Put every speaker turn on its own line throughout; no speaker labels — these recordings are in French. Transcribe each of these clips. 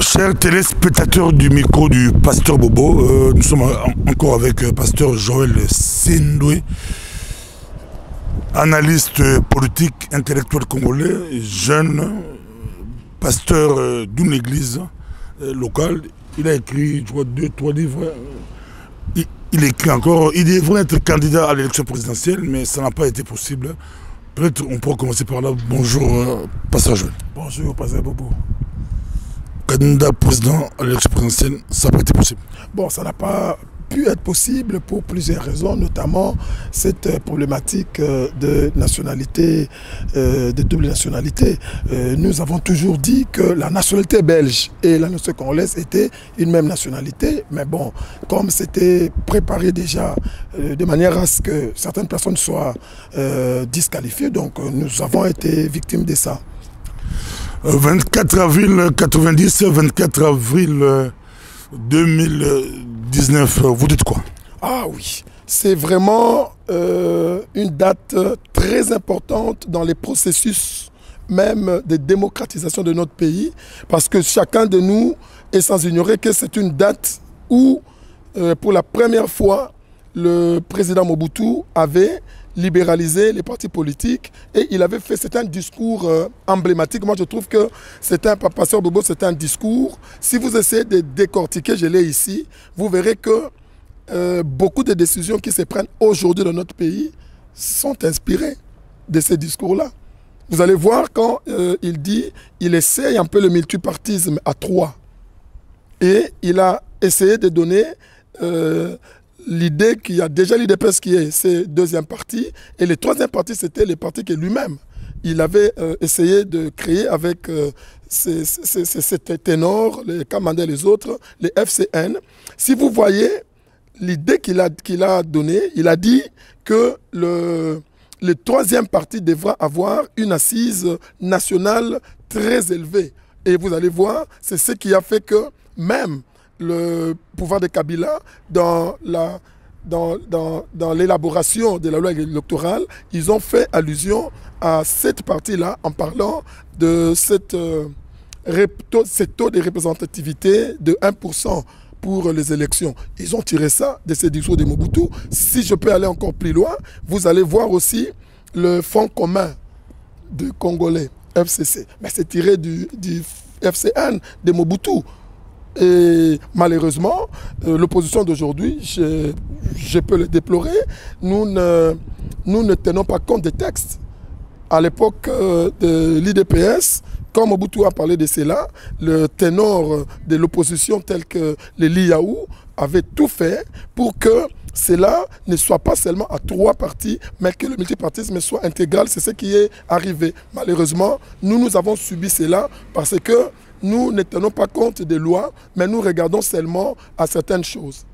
Chers téléspectateurs du micro du Pasteur Bobo, nous sommes encore avec Pasteur Joël Sindoué, analyste politique, intellectuel congolais, jeune, pasteur d'une église locale. Il a écrit, je crois, 2-3 livres. Il écrit encore. Il devrait être candidat à l'élection présidentielle, mais ça n'a pas été possible. Peut-être on pourra commencer par là. Bonjour, Pasteur Joël.
Bonjour, Pasteur Bobo.
Candidat président à l'élection présidentielle, ça n'a pas été possible.
Bon, ça n'a pas pu être possible pour plusieurs raisons, notamment cette problématique de nationalité, de double nationalité. Nous avons toujours dit que la nationalité belge et la nationalité congolaise étaient une même nationalité, mais bon, comme c'était préparé déjà de manière à ce que certaines personnes soient disqualifiées, donc nous avons été victimes de ça.
24 avril 90, 24 avril 2019, vous dites quoi?
Ah oui, c'est vraiment une date très importante dans les processus même de démocratisation de notre pays, parce que chacun de nous est sans ignorer que c'est une date où, pour la première fois, le président Mobutu avait libéraliser les partis politiques et il avait fait, c'est un discours emblématique. Moi je trouve que c'est un, Pasteur Bobo, c'est un discours, si vous essayez de décortiquer, je l'ai ici, vous verrez que beaucoup de décisions qui se prennent aujourd'hui dans notre pays sont inspirées de ces discours-là. Vous allez voir quand il dit, il essaye un peu le multipartisme à 3 et il a essayé de donner l'idée qu'il y a déjà l'IDPS qui est ce deuxième parti, et le troisième parti, c'était le parti que lui-même, il avait essayé de créer avec ces ténors, les Kamandais et les autres, les FCN. Si vous voyez l'idée qu'il a donnée, il a dit que le troisième parti devra avoir une assise nationale très élevée. Et vous allez voir, c'est ce qui a fait que même le pouvoir de Kabila, dans l'élaboration de la loi électorale, ils ont fait allusion à cette partie-là en parlant de ce taux de représentativité de 1% pour les élections. Ils ont tiré ça de ces discours de Mobutu. Si je peux aller encore plus loin, vous allez voir aussi le Fonds commun de Congolais, FCC. Mais c'est tiré du FCN de Mobutu. Et malheureusement, l'opposition d'aujourd'hui, je peux le déplorer, nous ne tenons pas compte des textes. À l'époque de l'IDPS, comme Mobutu a parlé de cela, le ténor de l'opposition tel que les Liaou avait tout fait pour que cela ne soit pas seulement à 3 partis, mais que le multipartisme soit intégral. C'est ce qui est arrivé. Malheureusement, nous avons subi cela parce que nous ne tenons pas compte des lois, mais nous regardons seulement à certaines choses.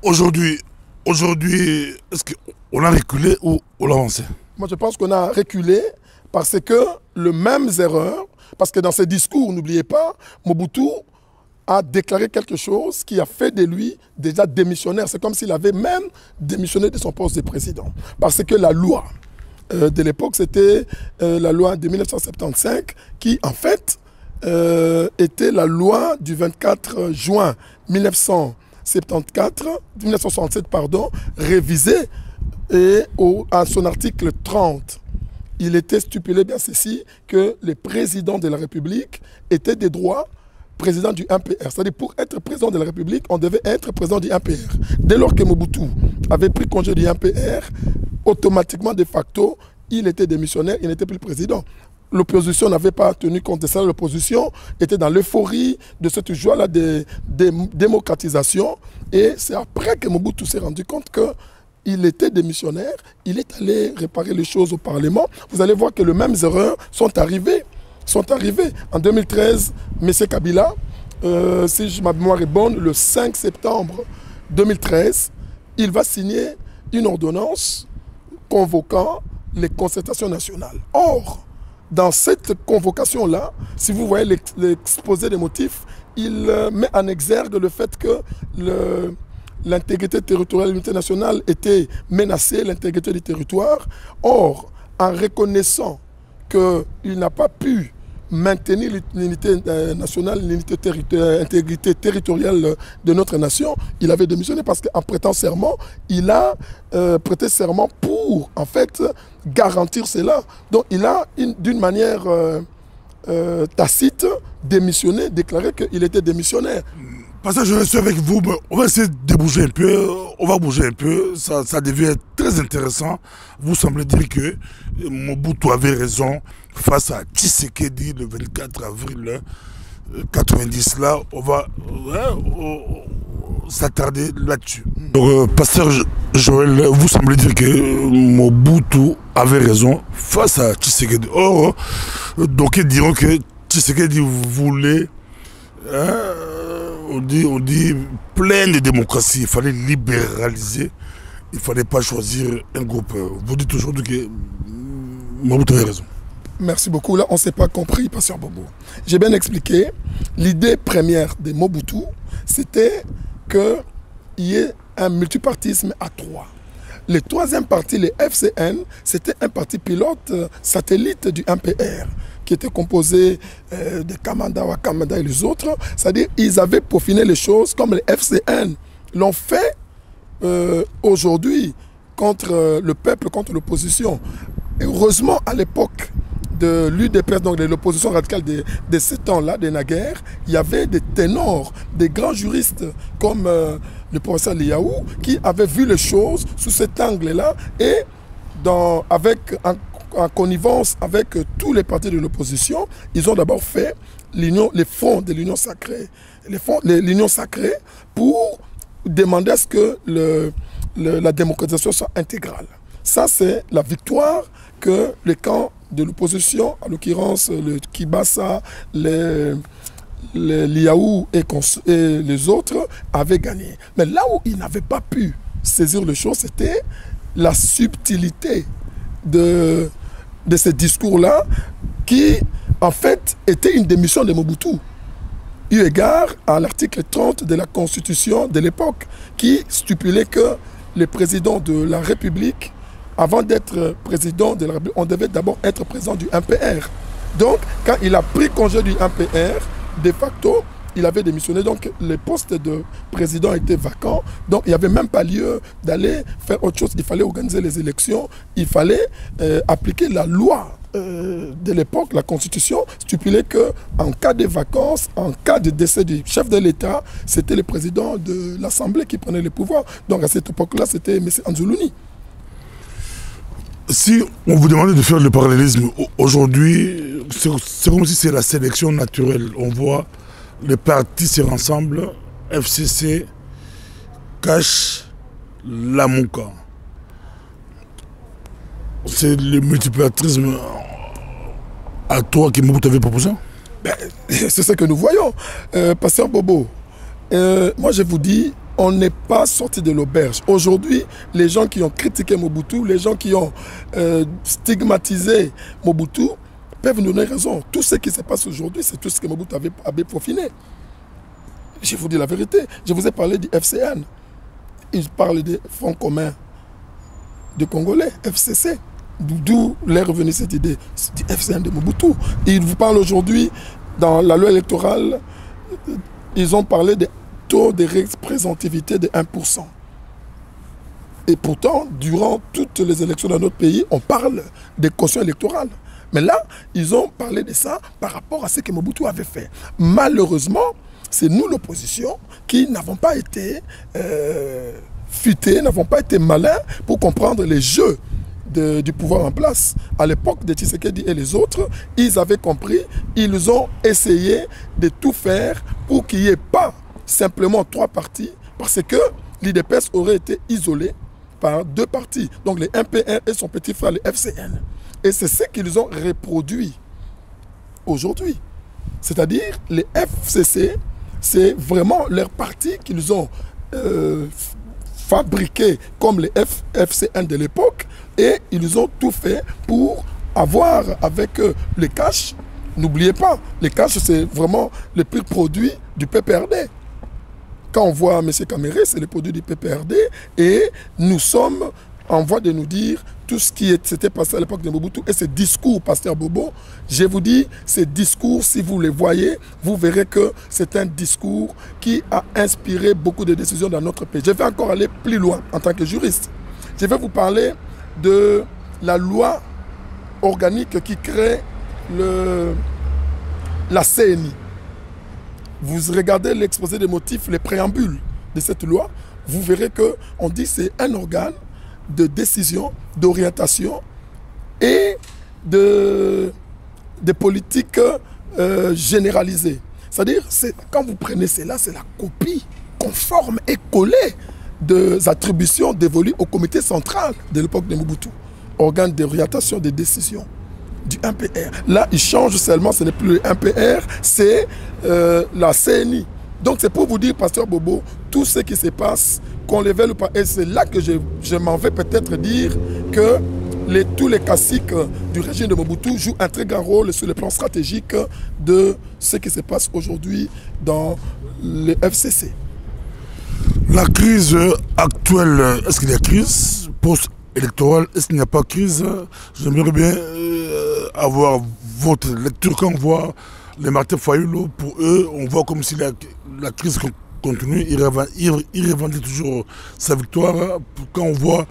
Aujourd'hui, est-ce qu'on a reculé ou on a avancé?
Moi, je pense qu'on a reculé parce que les mêmes erreurs, parce que dans ses discours, n'oubliez pas, Mobutu a déclaré quelque chose qui a fait de lui déjà démissionnaire. C'est comme s'il avait même démissionné de son poste de président. Parce que la loi de l'époque, c'était la loi de 1975 qui, en fait, était la loi du 24 juin 1967, pardon, révisée et à son article 30. Il était stipulé bien ceci que les présidents de la République étaient des droits président du MPR. C'est-à-dire pour être président de la République, on devait être président du MPR. Dès lors que Mobutu avait pris congé du MPR, automatiquement, de facto, il était démissionnaire, il n'était plus président. L'opposition n'avait pas tenu compte de ça. L'opposition était dans l'euphorie de cette joie-là de démocratisation. Et c'est après que Mobutu s'est rendu compte qu'il était démissionnaire. Il est allé réparer les choses au Parlement. Vous allez voir que les mêmes erreurs sont arrivées. En 2013, M. Kabila, si ma mémoire est bonne, le 5 septembre 2013, il va signer une ordonnance convoquant les concertations nationales. Or, dans cette convocation-là, si vous voyez l'exposé des motifs, il met en exergue le fait que l'intégrité territoriale et l'unité nationale était menacée, l'intégrité du territoire. Or, en reconnaissant qu'il n'a pas pu maintenir l'unité nationale, l'intégrité territoriale de notre nation, il avait démissionné parce qu'en prêtant serment, il a prêté serment pour, en fait, garantir cela. Donc, il a, d'une manière tacite, démissionné, déclaré qu'il était démissionnaire.
Parce que je reste avec vous, mais on va essayer de bouger un peu, on va bouger un peu, ça devient très intéressant. Vous semblez dire que Mobutu avait raison face à Tshisekedi le 24 avril 90. Là, on va s'attarder là-dessus. Donc, pasteur Joël, vous semblez dire que Mobutu avait raison face à Tshisekedi. Or, donc ils diront que Tshisekedi voulait... on dit plein de démocratie, il fallait libéraliser, il ne fallait pas choisir un groupe. Vous dites aujourd'hui que Mobutu avait raison.
Merci beaucoup. Là, on ne s'est pas compris, pasteur Bobo. J'ai bien expliqué. L'idée première de Mobutu, c'était qu'il y ait un multipartisme à trois. Le troisième parti, le FCN, c'était un parti pilote satellite du MPR, qui était composé de Kamanda, Wakamada et les autres. C'est-à-dire qu'ils avaient peaufiné les choses comme les FCN l'ont fait aujourd'hui contre le peuple, contre l'opposition. Heureusement, à l'époque de l'UDPS, donc de l'opposition radicale de ces temps-là, de naguère, il y avait des ténors, des grands juristes comme le professeur Liaou, qui avaient vu les choses sous cet angle-là et en connivence avec tous les partis de l'opposition, ils ont d'abord fait les fonds de l'Union sacrée. L'Union sacrée pour demander à ce que la démocratisation soit intégrale. Ça, c'est la victoire que les camps de l'opposition, en l'occurrence le Kibasa, les Liaou et les autres, avaient gagné. Mais là où ils n'avaient pas pu saisir les choses, c'était la subtilité de ces discours-là qui, en fait, était une démission de Mobutu, eu égard à l'article 30 de la Constitution de l'époque, qui stipulait que le président de la République, avant d'être président de la République, on devait d'abord être président du MPR. Donc, quand il a pris congé du MPR, de facto, il avait démissionné, donc le poste de président était vacant, donc il n'y avait même pas lieu d'aller faire autre chose. Il fallait organiser les élections, il fallait appliquer la loi de l'époque, la Constitution, stipulait qu'en cas de vacances, en cas de décès du chef de l'État, c'était le président de l'Assemblée qui prenait le pouvoir. Donc à cette époque-là, c'était M. Anzoulouni.
Si on vous demandait de faire le parallélisme, aujourd'hui, c'est comme si c'est la sélection naturelle. On voit les partis se rassemblent, FCC, Cash, Lamuka. C'est le multipartisme à toi que Mobutu avait proposé?
C'est ce que nous voyons. Pasteur Bobo, moi je vous dis, on n'est pas sorti de l'auberge. Aujourd'hui, les gens qui ont critiqué Mobutu, les gens qui ont stigmatisé Mobutu, peuvent nous donner raison. Tout ce qui se passe aujourd'hui, c'est tout ce que Mobutu avait peaufiné. Je vous dis la vérité. Je vous ai parlé du FCN. Il parle des fonds communs de Congolais, FCC. D'où est revenue cette idée du FCN de Mobutu. Il vous parle aujourd'hui, dans la loi électorale, ils ont parlé des taux de représentativité de 1%. Et pourtant, durant toutes les élections dans notre pays, on parle des cautions électorales. Mais là, ils ont parlé de ça par rapport à ce que Mobutu avait fait. Malheureusement, c'est nous, l'opposition, qui n'avons pas été futés, n'avons pas été malins pour comprendre les jeux du pouvoir en place. À l'époque de Tshisekedi et les autres, ils avaient compris, ils ont essayé de tout faire pour qu'il n'y ait pas simplement 3 partis, parce que l'UDPS aurait été isolé par 2 partis, donc le MPR et son petit frère, le FCN. Et c'est ce qu'ils ont reproduit aujourd'hui. C'est-à-dire, les FCC, c'est vraiment leur parti qu'ils ont fabriqué comme les FCN de l'époque, et ils ont tout fait pour avoir avec eux les cash. N'oubliez pas, les cash, c'est vraiment le prix produit du PPRD. Quand on voit M. Kamere, c'est le produit du PPRD, et nous sommes en voie de nous dire tout ce qui s'était passé à l'époque de Mobutu et ces discours, Pasteur Bobo, je vous dis, ces discours, si vous les voyez, vous verrez que c'est un discours qui a inspiré beaucoup de décisions dans notre pays. Je vais encore aller plus loin en tant que juriste. Je vais vous parler de la loi organique qui crée la CNI. Vous regardez l'exposé des motifs, les préambules de cette loi, vous verrez qu'on dit que c'est un organe de décision, d'orientation et de politiques généralisées. C'est-à-dire, quand vous prenez cela, c'est la copie conforme et collée des attributions dévolues au comité central de l'époque de Mobutu, organe d'orientation des décisions du MPR. Là, il change seulement, ce n'est plus le MPR, c'est la CNI. Donc c'est pour vous dire, Pasteur Bobo, tout ce qui se passe, qu'on le veuille ou pas, et c'est là que je m'en vais peut-être dire que tous les classiques du régime de Mobutu jouent un très grand rôle sur le plan stratégique de ce qui se passe aujourd'hui dans le FCC.
La crise actuelle, est-ce qu'il y a crise post-électorale? Est-ce qu'il n'y a pas crise? J'aimerais bien avoir votre lecture. Quand on voit les Martin Fayulu, pour eux, on voit comme si la crise continue. Ils revendiquent toujours sa victoire. Quand on voit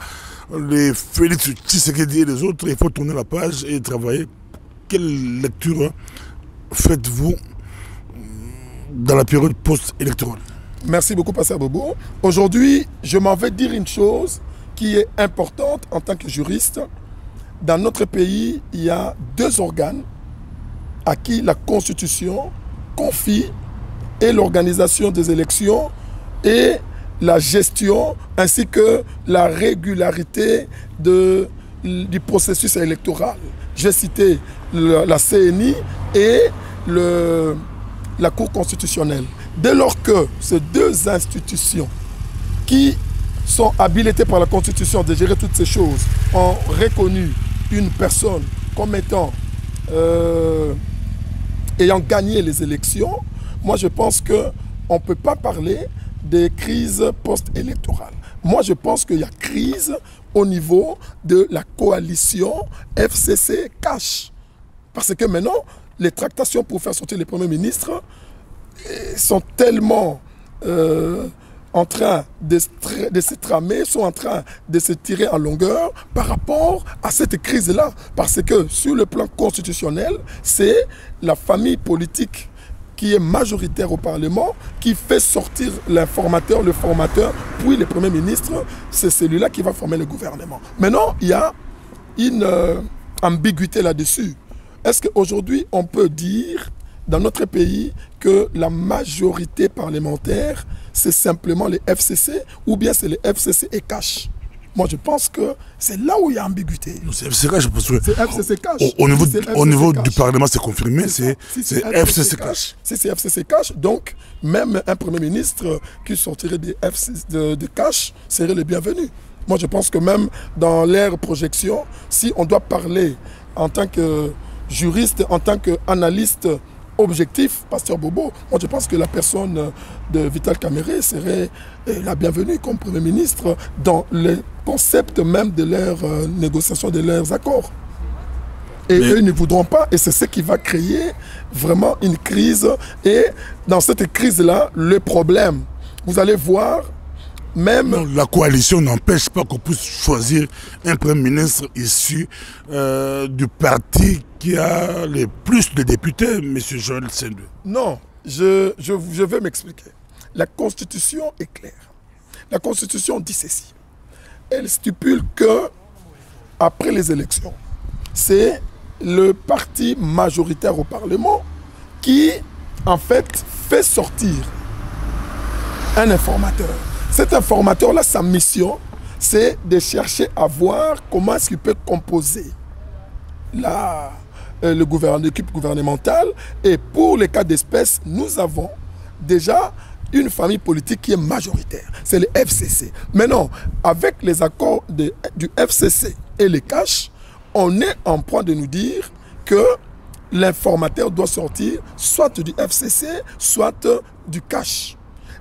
les Félix Tshisekedi et les autres, il faut tourner la page et travailler. Quelle lecture faites-vous dans la période post-électorale?
Merci beaucoup, Pasteur Bobo. Aujourd'hui, je m'en vais dire une chose qui est importante en tant que juriste. Dans notre pays, il y a deux organes à qui la Constitution confie et l'organisation des élections et la gestion ainsi que la régularité du processus électoral. J'ai cité la CNI et la Cour constitutionnelle. Dès lors que ces deux institutions qui sont habilitées par la Constitution de gérer toutes ces choses ont reconnu une personne comme étant ayant gagné les élections, moi je pense qu'on ne peut pas parler des crises post-électorales. Moi je pense qu'il y a crise au niveau de la coalition FCC-CACH. Parce que maintenant, les tractations pour faire sortir les premiers ministres sont tellement en train de se tramer, sont en train de se tirer en longueur par rapport à cette crise-là. Parce que sur le plan constitutionnel, c'est la famille politique qui est majoritaire au Parlement qui fait sortir l'informateur, le formateur, puis le Premier ministre. C'est celui-là qui va former le gouvernement. Maintenant, il y a une ambiguïté là-dessus. Est-ce qu'aujourd'hui, on peut dire dans notre pays que la majorité parlementaire, c'est simplement les FCC ou bien c'est les FCC et CACH? Moi, je pense que c'est là où il y a ambiguïté.
C'est FCC CACH, parce que
c'est FCC CACH.
Au niveau du Parlement, c'est confirmé, c'est FCC CACH.
Si c'est FCC CACH, donc même un Premier ministre qui sortirait de CACH serait le bienvenu. Moi, je pense que même dans l'ère projection, si on doit parler en tant que juriste, en tant qu'analyste objectif, Pasteur Bobo, moi je pense que la personne de Vital Kamerhe serait la bienvenue comme Premier ministre dans le concept même de leurs négociations, de leurs accords. Et eux ne voudront pas, et c'est ce qui va créer vraiment une crise. Et dans cette crise-là, le problème, vous allez voir, même...
Non, la coalition n'empêche pas qu'on puisse choisir un Premier ministre issu du parti qui a le plus de députés, M. Joël Sendou.
Non, je vais m'expliquer. La Constitution est claire. La Constitution dit ceci. Elle stipule que, après les élections, c'est le parti majoritaire au Parlement qui, en fait, fait sortir un informateur. Cet informateur-là, sa mission, c'est de chercher à voir comment est-ce qu'il peut composer l'équipe gouvernementale. Et pour les cas d'espèce, nous avons déjà une famille politique qui est majoritaire. C'est le FCC. Maintenant, avec les accords du FCC et les CACH, on est en point de nous dire que l'informateur doit sortir soit du FCC, soit du CACH.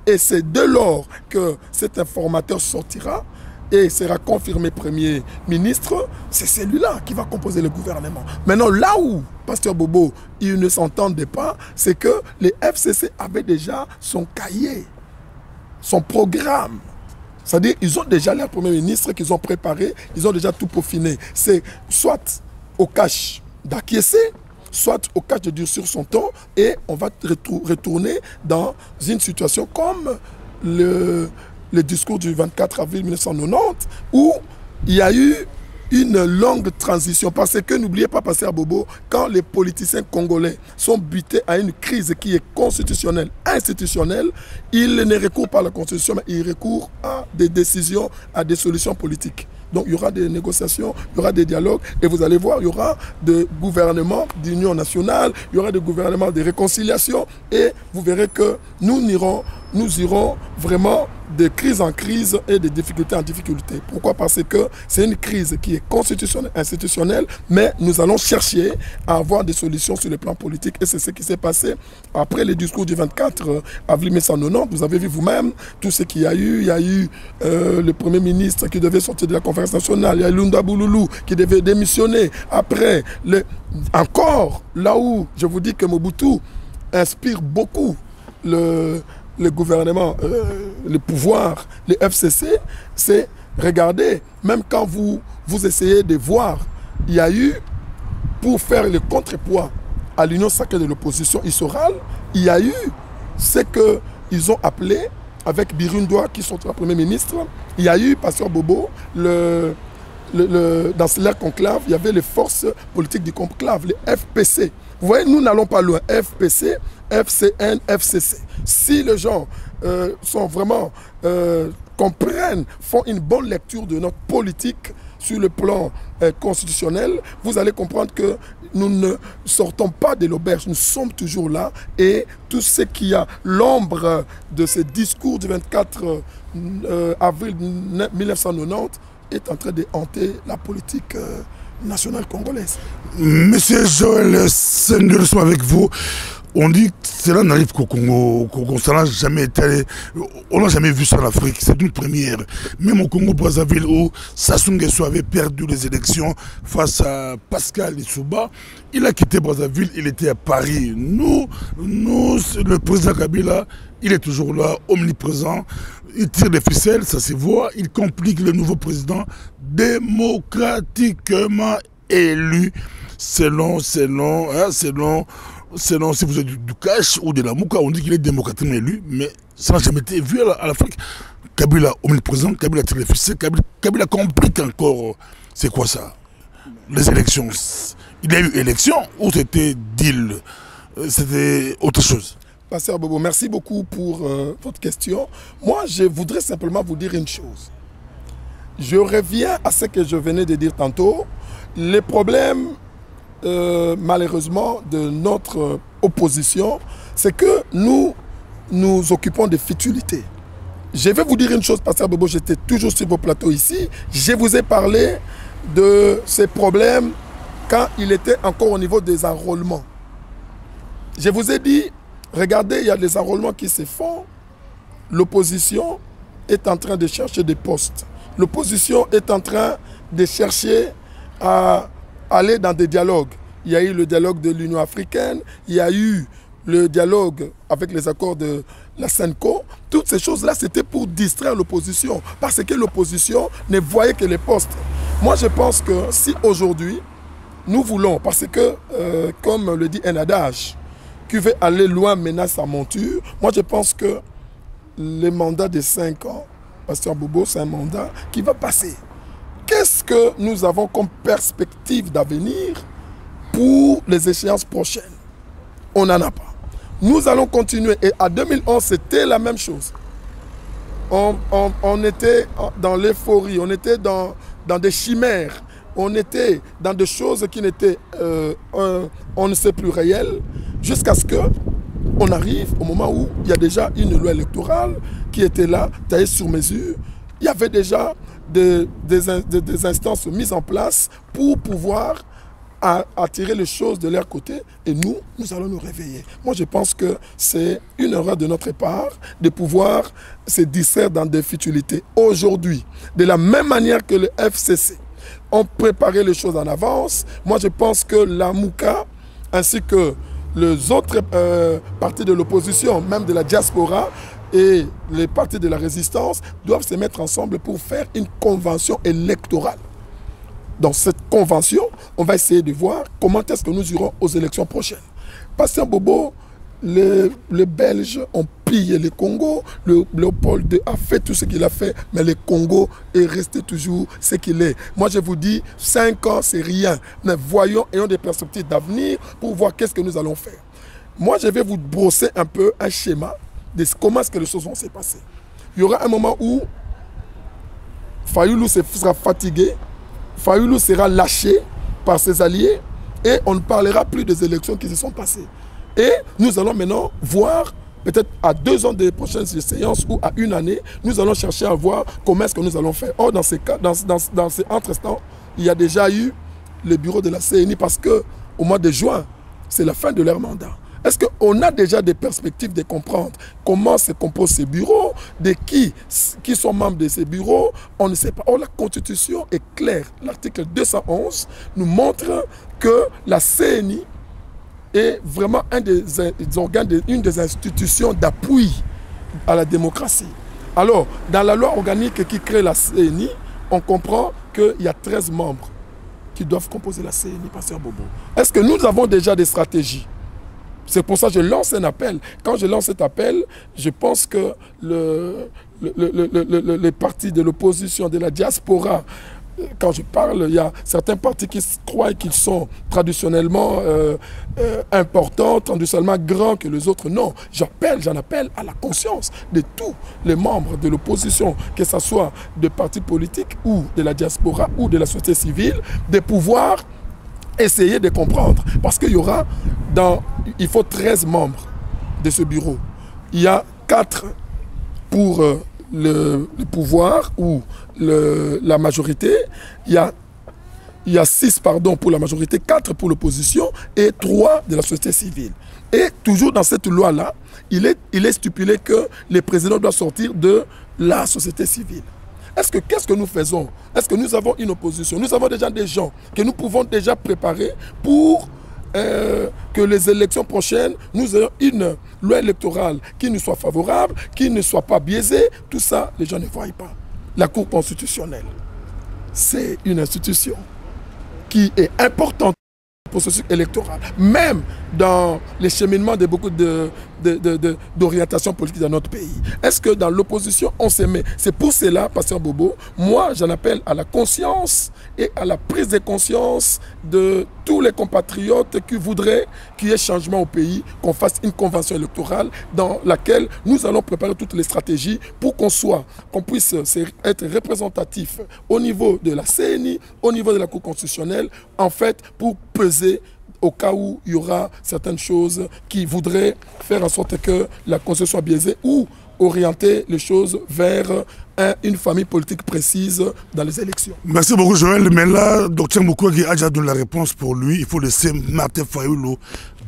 Et c'est dès lors que cet informateur sortira et sera confirmé Premier ministre, c'est celui-là qui va composer le gouvernement. Maintenant, là où Pasteur Bobo, ils ne s'entendaient pas, c'est que les FCC avaient déjà son cahier, son programme. C'est-à-dire qu'ils ont déjà leur Premier ministre qu'ils ont préparé, ils ont déjà tout peaufiné. C'est soit au cash d'acquiescer, soit au cas de durcir son ton, et on va retourner dans une situation comme le discours du 24 avril 1990, où il y a eu une longue transition. Parce que n'oubliez pas, Pasteur Bobo, quand les politiciens congolais sont butés à une crise qui est constitutionnelle, institutionnelle, ils ne recourent pas à la constitution, mais ils recourent à des décisions, à des solutions politiques. Donc il y aura des négociations, il y aura des dialogues, et vous allez voir, il y aura des gouvernements d'union nationale, il y aura des gouvernements de réconciliation, et vous verrez que nous irons vraiment de crise en crise et de difficulté en difficulté. Pourquoi? Parce que c'est une crise qui est constitutionnelle, institutionnelle, mais nous allons chercher à avoir des solutions sur le plan politique, et c'est ce qui s'est passé après le discours du 24 avril 1990. Vous avez vu vous-même tout ce qu'il y a eu. Il y a eu le Premier ministre qui devait sortir de la conférence nationale, il y a Lunda Bouloulou qui devait démissionner. Après, encore, là où je vous dis que Mobutu inspire beaucoup le gouvernement, le pouvoir, les FCC, c'est, regardez, même quand vous essayez de voir, il y a eu, pour faire le contrepoids à l'union sacrée de l'opposition issorale, il y a eu ce qu'ils ont appelé, avec Birundoa qui sont le Premier ministre, il y a eu, Pasteur Bobo, dans leur conclave, il y avait les forces politiques du conclave, les FPC. Vous voyez, nous n'allons pas loin. FPC, FCN, FCC. Si les gens sont vraiment comprennent, font une bonne lecture de notre politique sur le plan constitutionnel, vous allez comprendre que nous ne sortons pas de l'auberge, nous sommes toujours là, et tout ce qui a l'ombre de ce discours du 24 avril 1990 est en train de hanter la politique nationale congolaise.
Monsieur Joël Senghor, sommes avec vous. On dit que cela n'arrive qu'au Congo, ça n'a jamais été, on n'a jamais vu ça en Afrique, c'est une première. Même au Congo-Brazzaville où Sassou Nguesso avait perdu les élections face à Pascal Lissouba, il a quitté Brazzaville, il était à Paris. Nous, le président Kabila, il est toujours là, omniprésent, il tire des ficelles, ça se voit, il complique le nouveau président démocratiquement élu, selon si vous avez du cash ou de la mouka, on dit qu'il est démocratiquement élu, mais ça n'a jamais été vu à l'Afrique. Kabila omniprésent, Kabila tire les ficelles, Kabila complique encore. C'est quoi ça? Les élections. Il y a eu élection ou c'était deal? C'était autre chose?
Pasteur Bobo, merci beaucoup pour votre question. Moi, je voudrais simplement vous dire une chose. Je reviens à ce que je venais de dire tantôt. Les problèmes, malheureusement, de notre opposition, c'est que nous nous occupons de futilités. Je vais vous dire une chose, Pasteur Bobo, j'étais toujours sur vos plateaux ici. Je vous ai parlé de ces problèmes quand il était encore au niveau des enrôlements. Je vous ai dit, regardez, il y a des enrôlements qui se font. L'opposition est en train de chercher des postes. L'opposition est en train de chercher à aller dans des dialogues. Il y a eu le dialogue de l'Union africaine, il y a eu le dialogue avec les accords de la SENCO. Toutes ces choses-là, c'était pour distraire l'opposition, parce que l'opposition ne voyait que les postes. Moi, je pense que si aujourd'hui, nous voulons, parce que, comme le dit un adage, qui veut aller loin menace sa monture, moi je pense que le mandat de 5 ans, Pasteur Bobo, c'est un mandat qui va passer. Qu'est-ce que nous avons comme perspective d'avenir pour les échéances prochaines? On n'en a pas. Nous allons continuer. Et à 2011, c'était la même chose. On était dans l'euphorie, on était dans des chimères, on était dans des choses qui n'étaient, on ne sait plus réelles, jusqu'à ce qu'on arrive au moment où il y a déjà une loi électorale qui était là, taillée sur mesure. Il y avait déjà des instances mises en place pour pouvoir à attirer les choses de leur côté et nous allons nous réveiller. Moi, je pense que c'est une erreur de notre part de pouvoir se distraire dans des futilités. Aujourd'hui, de la même manière que le FCC ont préparé les choses en avance, moi, je pense que la Mouka, ainsi que les autres partis de l'opposition, même de la diaspora, et les partis de la résistance doivent se mettre ensemble pour faire une convention électorale. Dans cette convention, on va essayer de voir comment est-ce que nous irons aux élections prochaines. Pasteur Bobo, les Belges ont pillé le Congo, le Léopold II a fait tout ce qu'il a fait, mais le Congo est resté toujours ce qu'il est. Moi, je vous dis, 5 ans, c'est rien. Mais voyons, ayons des perspectives d'avenir pour voir qu'est-ce que nous allons faire. Moi, je vais vous brosser un peu un schéma de comment est-ce que les choses vont se passer. Il y aura un moment où Fayoulou sera fatigué, Fayoulou sera lâché par ses alliés et on ne parlera plus des élections qui se sont passées. Et nous allons maintenant voir, peut-être à 2 ans des prochaines séances ou à 1 année, nous allons chercher à voir comment est-ce que nous allons faire. Or, dans ces entre-temps, il y a déjà eu le bureau de la CENI parce qu'au mois de juin, c'est la fin de leur mandat. Est-ce qu'on a déjà des perspectives de comprendre comment se composent ces bureaux, de qui sont membres de ces bureaux? On ne sait pas. Or, la Constitution est claire. L'article 211 nous montre que la CENI est vraiment un des organes, une des institutions d'appui à la démocratie. Alors, dans la loi organique qui crée la CENI, on comprend qu'il y a 13 membres qui doivent composer la CENI, Pasteur Bobo. Est-ce que nous avons déjà des stratégies? C'est pour ça que je lance un appel. Quand je lance cet appel, je pense que les partis de l'opposition, de la diaspora, quand je parle, il y a certains partis qui croient qu'ils sont traditionnellement importants, traditionnellement grands que les autres. Non, j'en appelle à la conscience de tous les membres de l'opposition, que ce soit des partis politiques ou de la diaspora ou de la société civile, de pouvoir essayer de comprendre. Parce qu'il y aura, il faut 13 membres de ce bureau. Il y a 4 pour le pouvoir ou la majorité. Il y a 6 pardon, pour la majorité, 4 pour l'opposition et 3 de la société civile. Et toujours dans cette loi-là, il est stipulé que le président doit sortir de la société civile. Qu'est-ce que nous faisons? Est-ce que nous avons une opposition? Nous avons déjà des gens que nous pouvons déjà préparer pour que les élections prochaines, nous ayons une loi électorale qui nous soit favorable, qui ne soit pas biaisée. Tout ça, les gens ne voient pas. La Cour constitutionnelle, c'est une institution qui est importante pour le processus électoral, même dans les cheminements de beaucoup d'orientations politiques dans notre pays. Est-ce que dans l'opposition, on se met? C'est pour cela, Pasteur Bobo, moi, j'en appelle à la conscience et à la prise de conscience de tous les compatriotes qui voudraient qu'il y ait changement au pays, qu'on fasse une convention électorale dans laquelle nous allons préparer toutes les stratégies pour qu'on puisse être représentatif au niveau de la CENI, au niveau de la Cour constitutionnelle, en fait, pour peser au cas où il y aura certaines choses qui voudraient faire en sorte que la Constitution soit biaisée ou orienter les choses vers une famille politique précise dans les élections.
Merci beaucoup Joël. Mais là, Dr Mukwege a déjà donné la réponse pour lui. Il faut laisser Martin Fayoulou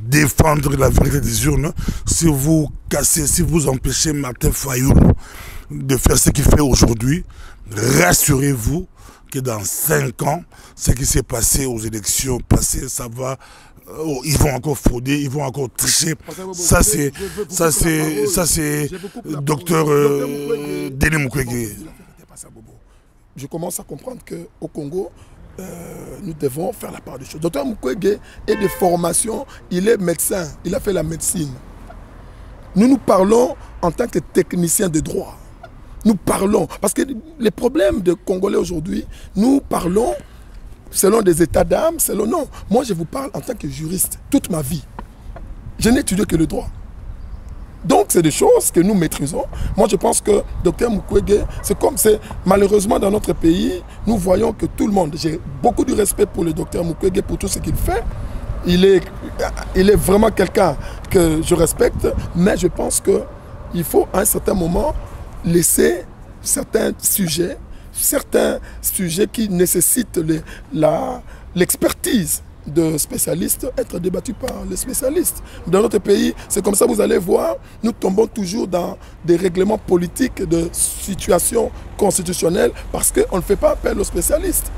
défendre la vérité des urnes. Si vous cassez, si vous empêchez Martin Fayoulou de faire ce qu'il fait aujourd'hui, rassurez-vous que dans 5 ans, ce qui s'est passé aux élections passées, ça va, ils vont encore frauder, ils vont encore tricher. Ça c'est docteur Denis Mukwege.
Je commence à comprendre qu'au Congo, nous devons faire la part des choses. Docteur Mukwege est de formation, il est médecin, il a fait la médecine. Nous parlons en tant que technicien de droit. Nous parlons, parce que les problèmes des Congolais aujourd'hui, nous parlons selon des états d'âme, selon... Non, moi je vous parle en tant que juriste, toute ma vie. Je n'ai étudié que le droit. Donc c'est des choses que nous maîtrisons. Moi je pense que Dr Mukwege, c'est comme c'est malheureusement dans notre pays, nous voyons que tout le monde, j'ai beaucoup de respect pour le Dr Mukwege, pour tout ce qu'il fait. Il est vraiment quelqu'un que je respecte, mais je pense qu'il faut à un certain moment laisser certains sujets qui nécessitent l'expertise de spécialistes être débattu par les spécialistes. Dans notre pays, c'est comme ça, vous allez voir, nous tombons toujours dans des règlements politiques de situation constitutionnelle parce qu'on ne fait pas appel aux spécialistes.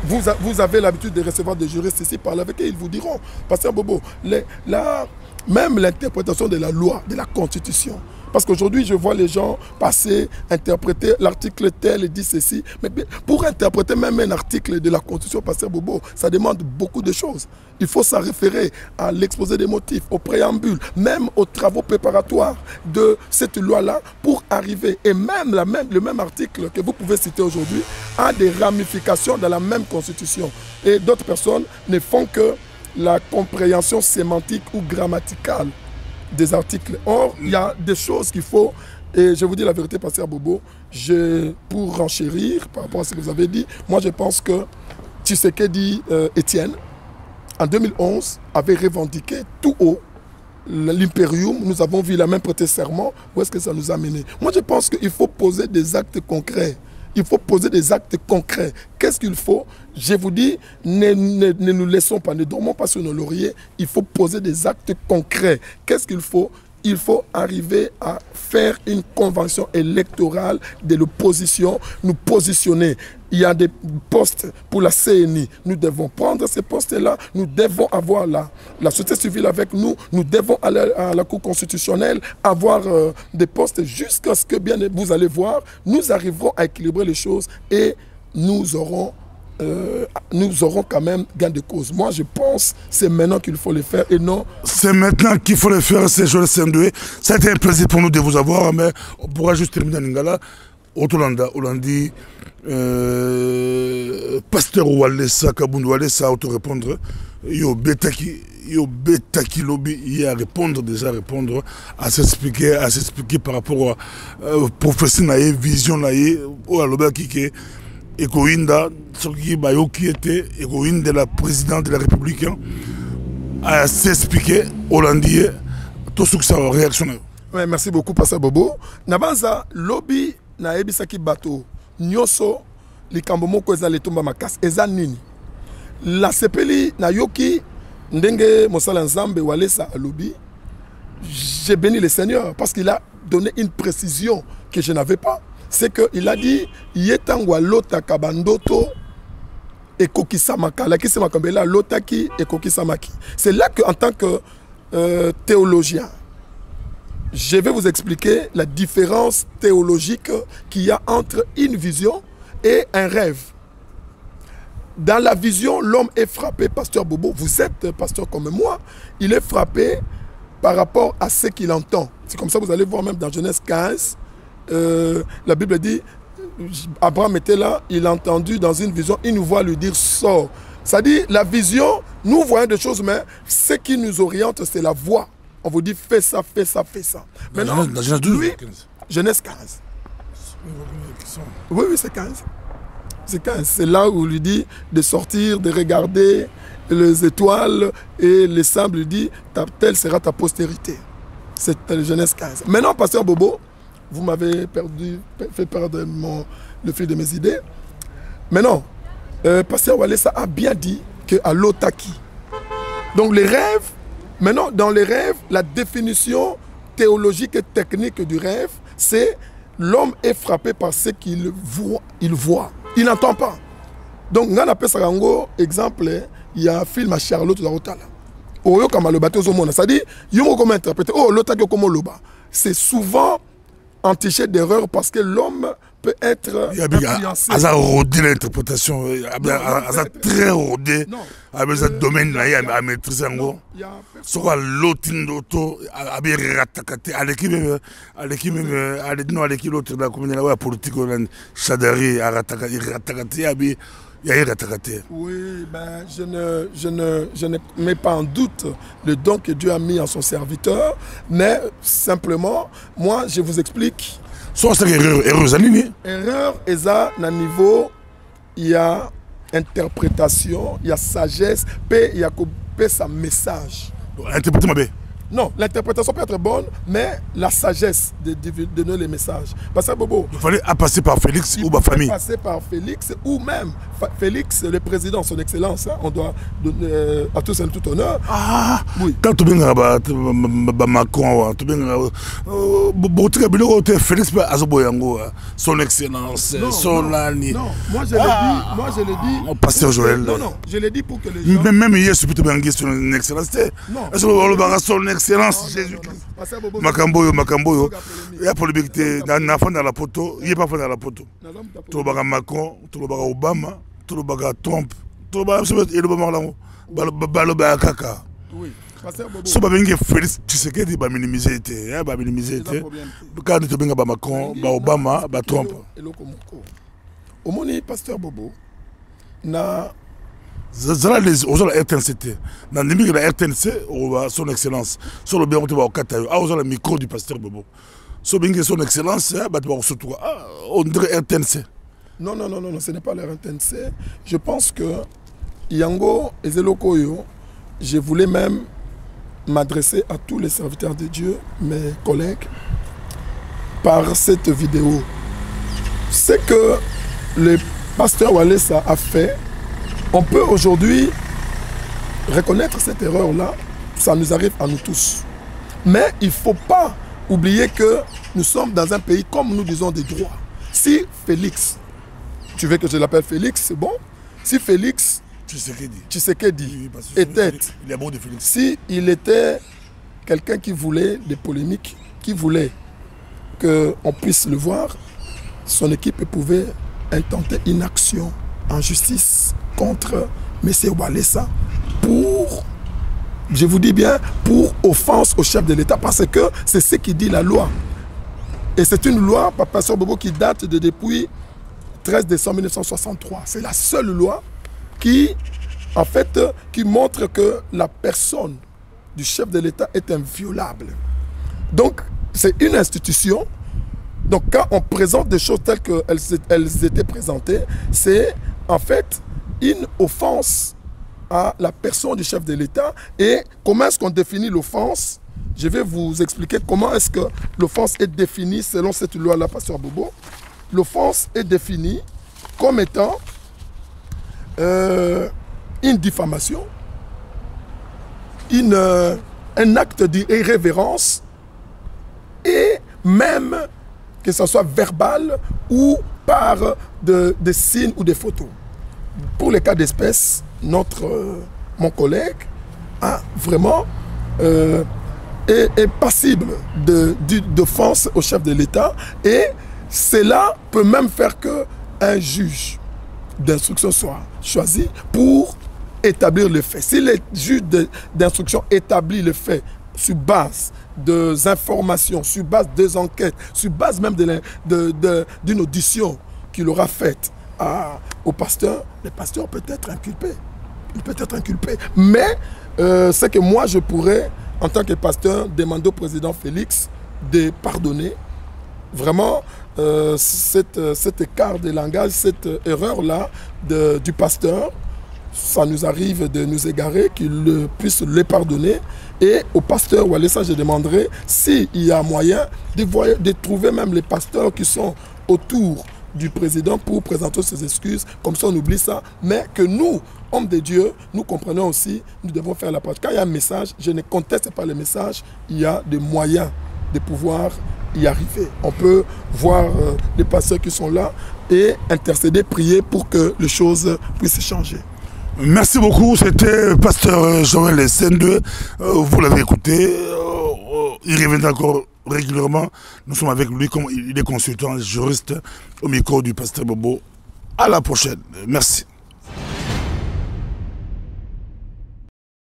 Vous avez l'habitude de recevoir des juristes ici, parler avec eux, ils vous diront. Pasteur Bobo, même l'interprétation de la loi, de la Constitution. Parce qu'aujourd'hui, je vois les gens passer, interpréter l'article tel et dit ceci. Mais pour interpréter même un article de la Constitution, Pasteur Bobo, ça demande beaucoup de choses. Il faut s'en référer à l'exposé des motifs, au préambule, même aux travaux préparatoires de cette loi-là pour arriver. Et même le même article que vous pouvez citer aujourd'hui a des ramifications dans la même Constitution. Et d'autres personnes ne font que la compréhension sémantique ou grammaticale des articles. Or, il y a des choses qu'il faut, et je vous dis la vérité, Pasteur Bobo, pour renchérir par rapport à ce que vous avez dit, moi je pense que Tshisekedi Étienne, en 2011, avait revendiqué tout haut l'impérium. Nous avons vu la même prêter serment. Où est-ce que ça nous a mené? Moi je pense qu'il faut poser des actes concrets. Il faut poser des actes concrets. Qu'est-ce qu'il faut? Je vous dis, ne nous laissons pas, ne dormons pas sur nos lauriers. Il faut poser des actes concrets. Qu'est-ce qu'il faut? Il faut arriver à faire une convention électorale de l'opposition, nous positionner. Il y a des postes pour la CNI. Nous devons prendre ces postes-là. Nous devons avoir la société civile avec nous. Nous devons aller à la Cour constitutionnelle, avoir des postes jusqu'à ce que, bien vous allez voir, nous arriverons à équilibrer les choses et nous aurons quand même gain de cause. Moi, je pense que c'est maintenant qu'il faut le faire et non...
C'est maintenant qu'il faut le faire, c'est Joël Sendoué. Ça a été un plaisir pour nous de vous avoir, mais on pourra juste terminer en Lingala. Hollandi, Pasteur Walesa, Kabundu Walesa, auto-répondre. Yo Betaki Lobby, il y a déjà répondre, à s'expliquer par rapport à prophétie, vision, ou à l'obé qui est Ekoinda, qui était Ekoinda de la présidente de la République, à s'expliquer hollandais, tout ce que ça a réactionné.
Ouais, merci beaucoup, Pasteur Bobo. Nabanza, lobby, na ebisaki bato, nyoso, likambo moko eza letomba makasi, eza nini. La sepeli na yoki, ndenge mosala nzambe walesa a lobby, j'ai béni le Seigneur parce qu'il a donné une précision que je n'avais pas. C'est qu'il a dit Yetangwa lota kabandoto et kokisamaka. La kisamakambela lotaki et kokisamaki. C'est là qu'en tant que théologien, je vais vous expliquer la différence théologique qu'il y a entre une vision et un rêve. Dans la vision, l'homme est frappé, Pasteur Bobo, vous êtes pasteur comme moi, il est frappé par rapport à ce qu'il entend. C'est comme ça, vous allez voir même dans Genèse 15, la Bible dit, Abraham était là, il a entendu dans une vision, une voix lui dire sors. C'est-à-dire, la vision, nous voyons des choses, mais ce qui nous oriente, c'est la voix. On vous dit fais ça, fais ça, fais ça. Maintenant,
dans Genèse 12,
lui, Genèse 15. Oui, c'est 15. C'est 15. C'est là où il lui dit de sortir, de regarder les étoiles et les sables, lui dit telle sera ta postérité. C'est Genèse 15. Maintenant, Pasteur Bobo, vous m'avez fait perdre le fil de mes idées. Maintenant, Pasteur Walesa a bien dit qu'à l'otaki. Donc les rêves, maintenant dans les rêves, la définition théologique et technique du rêve, c'est l'homme est frappé par ce qu'il voit. Il n'entend pas. Donc, on appelle ça exemple, il y a un film à Charlotte Zarotala. Oyo Kamaloba Tozomona. C'est-à-dire, il y a comment interpréter. Oh, l'otaki comment loba. C'est souvent entiché d'erreur parce que l'homme peut être influencé.
Il y a rodé l'interprétation. Il y a très rodé. Avec ce domaine là, il y a maîtrisé en gros. Soit l'autre d'auto, avec ratakate, avec l'autre la communauté politique, Chadari, ratakate, avec
oui, ben, je ne mets pas en doute le don que Dieu a mis en son serviteur, mais simplement, moi, je vous explique.
Soit c'est
erreur, et ça, à niveau, il y a interprétation, il y a sagesse, il y a sa message.
Interpréter ma bé.
Non, l'interprétation peut être bonne, mais la sagesse de donner les messages. Parce que Bobo...
Il fallait passer par Félix ou ma famille.
Passer par Félix ou même Félix, le président, son excellence. Hein, on doit donner à tous un tout honneur.
Ah
oui.
Quand tu viens à Macron, tu viens à Félix Azoboyango, son excellence, son ami.
Non, moi je l'ai dit.
Pasteur Joël.
Non, je l'ai dit pour que les gens...
Même hier, je peux te demander son excellence.
Non.
Son excellence Jésus-Christ. Makamboyo. Il y a polémique dans la poto. Il n'y a pas dans la poto. Tout le monde Macron, tout le monde Obama, tout le monde Trump, tout le monde Kaka.
Oui.
So babengi Félix Tshisekedi ba minimiser quand tu benga ba Macron, ba Obama, ba Trump.
Omoni pasteur Bobo na
zala les aux la RTNC na ndimi la RTNC son excellence sur le bien on va katayo a aux la micro du pasteur Bobo so bengi son excellence ba tu va surtout on dirait RTNC.
Non, ce n'est pas la RTNC. Je pense que Yango et Zelokoyo, je voulais même m'adresser à tous les serviteurs de Dieu, mes collègues, par cette vidéo. C'est que le pasteur Walesa a fait, on peut aujourd'hui reconnaître cette erreur-là, ça nous arrive à nous tous. Mais il ne faut pas oublier que nous sommes dans un pays, comme nous disons, des droits. Si Félix, tu veux que je l'appelle Félix, c'est bon. Si Félix Tshisekedi était, si il était quelqu'un qui voulait des polémiques, qui voulait qu'on puisse le voir, son équipe pouvait intenter une action en justice contre M. Walesa pour, je vous dis bien, pour offense au chef de l'État, parce que c'est ce qui dit la loi. Et c'est une loi, Papa Sœur Bobo, qui date de depuis 13 décembre 1963. C'est la seule loi qui, en fait, qui montre que la personne du chef de l'État est inviolable. Donc, c'est une institution. Donc, quand on présente des choses telles qu'elles étaient présentées, c'est en fait une offense à la personne du chef de l'État. Et comment est-ce qu'on définit l'offense? Je vais vous expliquer comment est-ce que l'offense est définie selon cette loi-là, Pasteur Bobo. L'offense est définie comme étant une diffamation, un acte d'irrévérence et même que ce soit verbal ou par des signes ou des photos. Pour les cas d'espèce, mon collègue a vraiment est passible d'offense au chef de l'État et cela peut même faire qu'un juge d'instruction soit choisi pour établir le fait. Si le juge d'instruction établit le fait sur base des informations, sur base des enquêtes, sur base même d'une audition qu'il aura faite au pasteur, le pasteur peut être inculpé. Il peut être inculpé. Mais c'est que moi, je pourrais, en tant que pasteur, demander au président Félix de pardonner. Vraiment, cet écart de langage, cette erreur-là du pasteur, ça nous arrive de nous égarer, qu'il puisse les pardonner. Et au pasteur Walesa, je demanderai s'il y a moyen de trouver même les pasteurs qui sont autour du président pour présenter ses excuses. Comme ça, on oublie ça. Mais que nous, hommes de Dieu, nous comprenons aussi, nous devons faire la part. Quand il y a un message, je ne conteste pas le message, il y a des moyens de pouvoir y arriver. On peut voir les pasteurs qui sont là et intercéder, prier pour que les choses puissent changer.
Merci beaucoup, c'était pasteur Joël SN2, vous l'avez écouté, il revient encore régulièrement, nous sommes avec lui comme il est consultant, juriste au micro du pasteur Bobo. À la prochaine, merci.